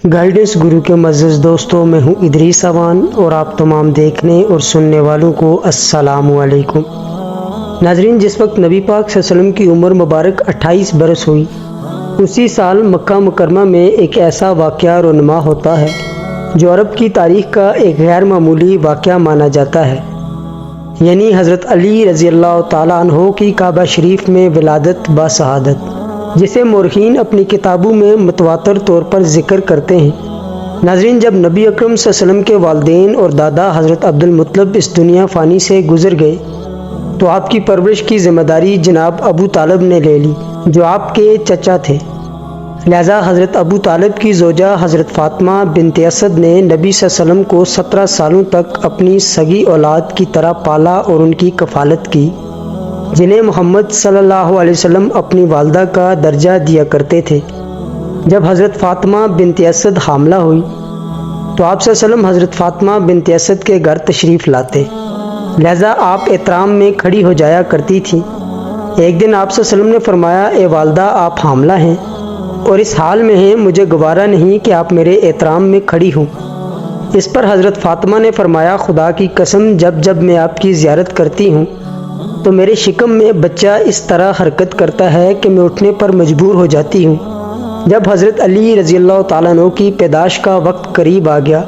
Guidance گرو کے معزز دوستوں، میں ہوں ادریس اوان اور آپ تمام دیکھنے اور سننے والوں کو السلام علیکم۔ ناظرین، جس وقت نبی پاک صلی اللہ علیہ وسلم کی عمر مبارک 28 برس ہوئی، اسی سال مکہ مکرمہ میں ایک ایسا واقعہ رونما ہوتا ہے جو عرب کی تاریخ کا ایک غیر معمولی واقعہ مانا جاتا ہے، یعنی حضرت علی رضی اللہ تعالیٰ عنہ کی کعبہ شریف میں ولادت با شہادت، جسے مورخین اپنی کتابوں میں متواتر طور پر ذکر کرتے ہیں۔ ناظرین، جب نبی اکرم صلی اللہ علیہ وسلم کے والدین اور دادا حضرت عبد المطلب اس دنیا فانی سے گزر گئے تو آپ کی پرورش کی ذمہ داری جناب ابو طالب نے لے لی، جو آپ کے چچا تھے۔ لہذا حضرت ابو طالب کی زوجہ حضرت فاطمہ بنت اسد نے نبی صلی اللہ علیہ وسلم کو 17 سالوں تک اپنی سگی اولاد کی طرح پالا اور ان کی کفالت کی، جنہیں محمد صلی اللہ علیہ وسلم اپنی والدہ کا درجہ دیا کرتے تھے۔ جب حضرت فاطمہ بنت اسد حاملہ ہوئی تو آپ صلی اللہ علیہ وسلم حضرت فاطمہ بنت اسد کے گھر تشریف لاتے، لہذا آپ احترام میں کھڑی ہو جایا کرتی تھیں۔ ایک دن آپ صلی اللہ علیہ وسلم نے فرمایا، اے والدہ، آپ حاملہ ہیں اور اس حال میں ہیں، مجھے گوارا نہیں کہ آپ میرے احترام میں کھڑی ہوں۔ اس پر حضرت فاطمہ نے فرمایا، خدا کی قسم، جب میں آپ کی زیارت کرتی ہوں تو میرے شکم میں بچہ اس طرح حرکت کرتا ہے کہ میں اٹھنے پر مجبور ہو جاتی ہوں۔ جب حضرت علی رضی اللہ تعالیٰ عنہ کی پیدائش کا وقت قریب آ گیا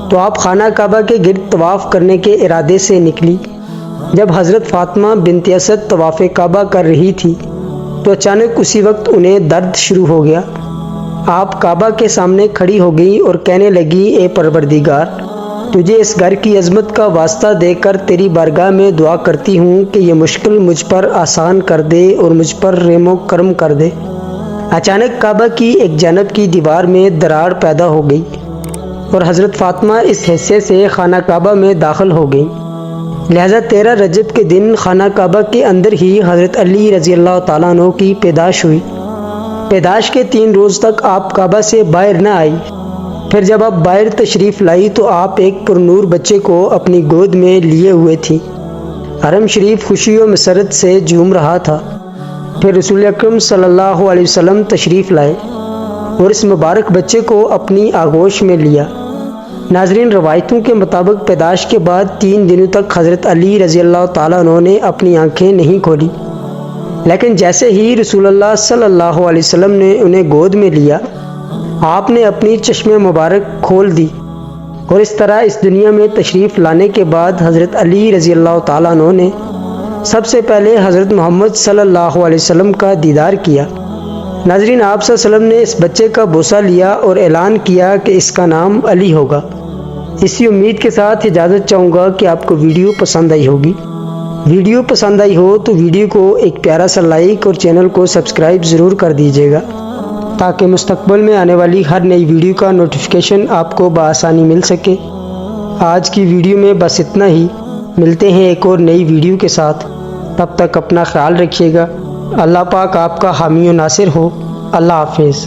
تو آپ خانہ کعبہ کے گرد طواف کرنے کے ارادے سے نکلی۔ جب حضرت فاطمہ بنت اسد طواف کعبہ کر رہی تھی تو اچانک اسی وقت انہیں درد شروع ہو گیا۔ آپ کعبہ کے سامنے کھڑی ہو گئی اور کہنے لگی، اے پروردگار، تجھے اس گھر کی عظمت کا واسطہ دے کر تیری بارگاہ میں دعا کرتی ہوں کہ یہ مشکل مجھ پر آسان کر دے اور مجھ پر رحم و کرم کر دے۔ اچانک کعبہ کی ایک جانب کی دیوار میں دراڑ پیدا ہو گئی اور حضرت فاطمہ اس حصے سے خانہ کعبہ میں داخل ہو گئی۔ لہذا 13 رجب کے دن خانہ کعبہ کے اندر ہی حضرت علی رضی اللہ تعالیٰ عنہ کی پیدائش ہوئی۔ پیدائش کے 3 روز تک آپ کعبہ سے باہر نہ آئی۔ پھر جب آپ باہر تشریف لائی تو آپ ایک پرنور بچے کو اپنی گود میں لیے ہوئے تھی۔ حرم شریف خوشی و مسرت سے جھوم رہا تھا۔ پھر رسول اکرم صلی اللہ علیہ وسلم تشریف لائے اور اس مبارک بچے کو اپنی آغوش میں لیا۔ ناظرین، روایتوں کے مطابق پیدائش کے بعد 3 دنوں تک حضرت علی رضی اللہ تعالیٰ عنہ نے اپنی آنکھیں نہیں کھولی، لیکن جیسے ہی رسول اللہ صلی اللہ علیہ وسلم نے انہیں گود میں لیا، آپ نے اپنی چشمیں مبارک کھول دی اور اس طرح اس دنیا میں تشریف لانے کے بعد حضرت علی رضی اللہ تعالیٰ عنہ نے سب سے پہلے حضرت محمد صلی اللہ علیہ وسلم کا دیدار کیا۔ ناظرین، آپ صلی اللہ علیہ وسلم نے اس بچے کا بوسہ لیا اور اعلان کیا کہ اس کا نام علی ہوگا۔ اسی امید کے ساتھ اجازت چاہوں گا کہ آپ کو ویڈیو پسند آئی ہوگی۔ ویڈیو پسند آئی ہو تو ویڈیو کو ایک پیارا سا لائک اور چینل کو سبسکرائب ضرور کر دیجیے گا تاکہ مستقبل میں آنے والی ہر نئی ویڈیو کا نوٹیفیکیشن آپ کو بآسانی مل سکے۔ آج کی ویڈیو میں بس اتنا ہی، ملتے ہیں ایک اور نئی ویڈیو کے ساتھ۔ تب تک اپنا خیال رکھیے گا۔ اللہ پاک آپ کا حامی و ناصر ہو۔ اللہ حافظ۔